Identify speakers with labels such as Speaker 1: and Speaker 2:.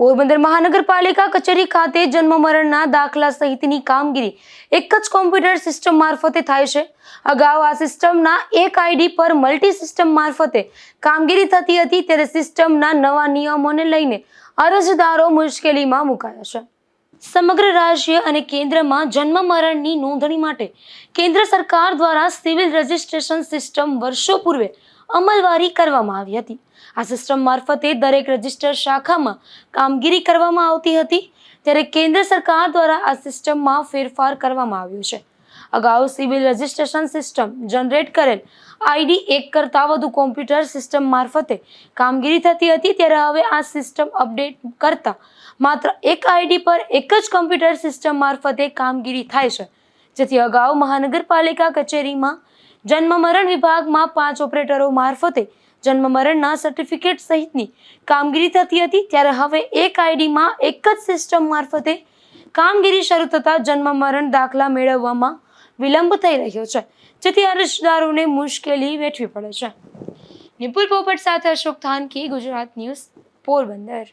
Speaker 1: પોરબંદર મહાનગરપાલિકા કચેરી ખાતે જન્મ મરણના દાખલા સહિતની કામગીરી એક જ કોમ્પ્યુટર સિસ્ટમ મારફતે થાય છે। અગાઉ આ સિસ્ટમના એક આઈડી પર મલ્ટી સિસ્ટમ મારફતે કામગીરી થતી હતી, ત્યારે સિસ્ટમના નવા નિયમોને લઈને અરજદારો મુશ્કેલીમાં મુકાયા છે। સમગ્ર રાજ્ય અને કેન્દ્રમાં જન્મ મરણની નોંધણી માટે કેન્દ્ર સરકાર દ્વારા સિવિલ રજિસ્ટ્રેશન સિસ્ટમ વર્ષો પૂર્વે અમલવારી કરવામાં આવી હતી। આ સિસ્ટમ મારફતે દરેક રજિસ્ટર શાખામાં કામગીરી કરવામાં આવતી હતી, ત્યારે કેન્દ્ર સરકાર દ્વારા આ સિસ્ટમમાં ફેરફાર કરવામાં આવ્યો છે। અગાઉ સિવિલ રજિસ્ટ્રેશન સિસ્ટમ જનરેટ કરેલ આઈડી એક કરતાં વધુ કોમ્પ્યુટર સિસ્ટમ મારફતે કામગીરી થતી હતી, ત્યારે હવે આ સિસ્ટમ અપડેટ કરતા માત્ર એક આઈડી પર એક જ કોમ્પ્યુટર સિસ્ટમ મારફતે કામગીરી થાય છે, જેથી અગાઉ મહાનગરપાલિકા કચેરીમાં જન્મ મરણ વિભાગમાં 5 ઓપરેટરો મારફતે જન્મ મરણના સર્ટિફિકેટ સહિતની કામગીરી થતી હતી, ત્યારે હવે એક આઈડીમાં એક જ સિસ્ટમ મારફતે કામગીરી શરૂ થતાં જન્મ મરણ દાખલા મેળવવામાં વિલંબ થઈ રહ્યો છે, જેથી અરજદારોને મુશ્કેલી વેઠવી પડે છે। નિપુલ પોપટ સાથે અશોક થાનકી, ગુજરાત ન્યૂઝ, પોરબંદર।